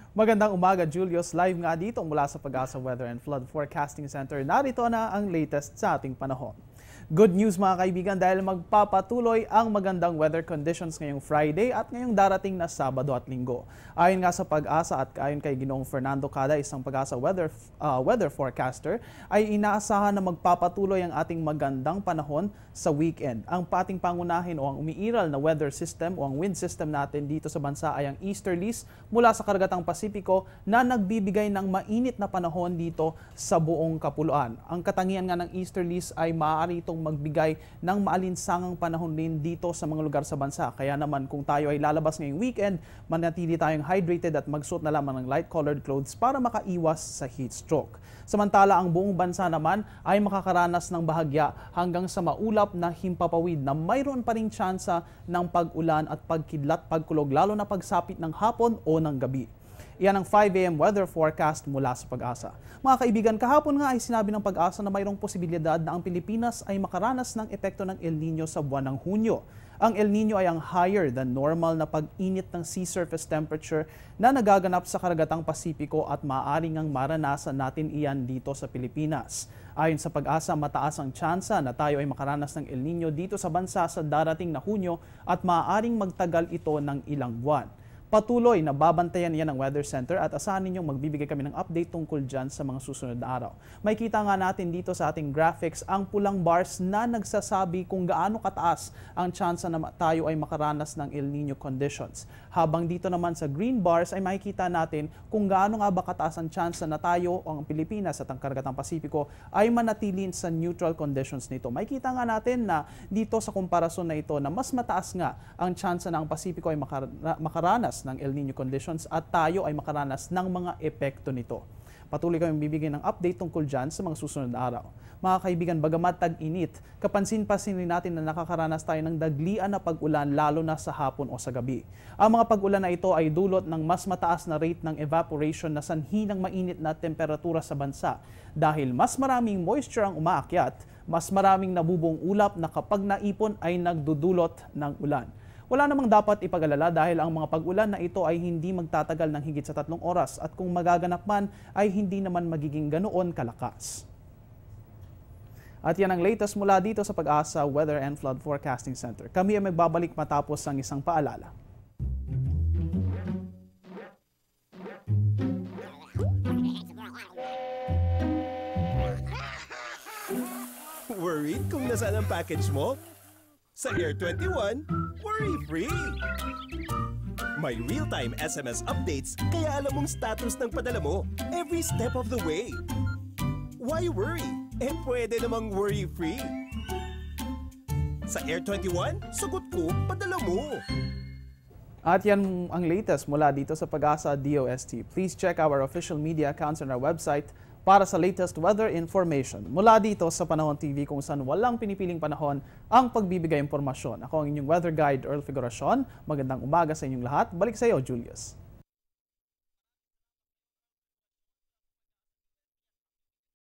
Magandang umaga, Julius. Live nga dito mula sa Pag-asa Weather and Flood Forecasting Center. Narito na ang latest sa ating panahon. Good news mga kaibigan dahil magpapatuloy ang magandang weather conditions ngayong Friday at ngayong darating na Sabado at Linggo. Ayon nga sa Pag-asa at ayon kay Ginoong Fernando Cada, isang Pag-asa weather forecaster, ay inaasahan na magpapatuloy ang ating magandang panahon sa weekend. Ang pating pangunahin o ang umiiral na weather system o ang wind system natin dito sa bansa ay ang easterlies mula sa karagatang Pasipiko na nagbibigay ng mainit na panahon dito sa buong kapuluan. Ang katangian nga ng easterlies ay maaari itong magbigay ng maalinsangang panahon din dito sa mga lugar sa bansa. Kaya naman kung tayo ay lalabas ngayong weekend, manatili tayong hydrated at magsuot na lamang ng light-colored clothes para makaiwas sa heat stroke. Samantala, ang buong bansa naman ay makakaranas ng bahagya hanggang sa maulap na himpapawid na mayroon pa ring tsansa ng pag-ulan at pagkidlat, pagkulog, lalo na pagsapit ng hapon o ng gabi. Iyan ang 5 AM weather forecast mula sa Pag-asa. Mga kaibigan, kahapon nga ay sinabi ng Pag-asa na mayroong posibilidad na ang Pilipinas ay makaranas ng epekto ng El Nino sa buwan ng Hunyo. Ang El Nino ay ang higher than normal na pag-init ng sea surface temperature na nagaganap sa karagatang Pasipiko at maaaring ang maranasan natin iyan dito sa Pilipinas. Ayon sa Pag-asa, mataas ang tsansa na tayo ay makaranas ng El Nino dito sa bansa sa darating na Hunyo at maaaring magtagal ito ng ilang buwan. Patuloy na babantayan yan ng Weather Center at asahan ninyong magbibigay kami ng update tungkol dyan sa mga susunod na araw. May kita nga natin dito sa ating graphics ang pulang bars na nagsasabi kung gaano kataas ang tsansa na tayo ay makaranas ng El Nino conditions. Habang dito naman sa green bars ay makikita natin kung gaano nga ba kataas ang tsansa na tayo o ang Pilipinas at ang karagatang Pasipiko ay manatilin sa neutral conditions nito. Makikita nga natin na dito sa komparasyon na ito na mas mataas nga ang tsansa na ang Pasipiko ay makaranas ng El Nino conditions at tayo ay makaranas ng mga epekto nito. Patuloy kami bibigyan ng update tungkol dyan sa mga susunod na araw. Mga kaibigan, bagamat tag-init, kapansin-pansin natin na nakakaranas tayo ng daglian na pag-ulan lalo na sa hapon o sa gabi. Ang mga pag-ulan na ito ay dulot ng mas mataas na rate ng evaporation na sanhi ng mainit na temperatura sa bansa. Dahil mas maraming moisture ang umaakyat, mas maraming nabubong ulap na kapag naipon ay nagdudulot ng ulan. Wala namang dapat ipag-alala dahil ang mga pag-ulan na ito ay hindi magtatagal ng higit sa 3 oras at kung magaganap man ay hindi naman magiging ganoon kalakas. At yan ang latest mula dito sa Pag-asa Weather and Flood Forecasting Center. Kami ay magbabalik matapos ang isang paalala. Worried kung nasaan ang package mo? Sa Air 21, worry-free! May real-time SMS updates kaya alam mong status ng padala mo every step of the way. Why worry? Pwede namang worry-free. Sa Air 21, sagot ko, padala mo! At yan ang latest mula dito sa Pag-asa DOST. Please check our official media accounts on our website para sa latest weather information. Mula dito sa Panahon TV kung saan walang pinipiling panahon ang pagbibigay impormasyon. Ako ang inyong weather guide, Earl Figuracion. Magandang umaga sa inyong lahat. Balik sa iyo, Julius.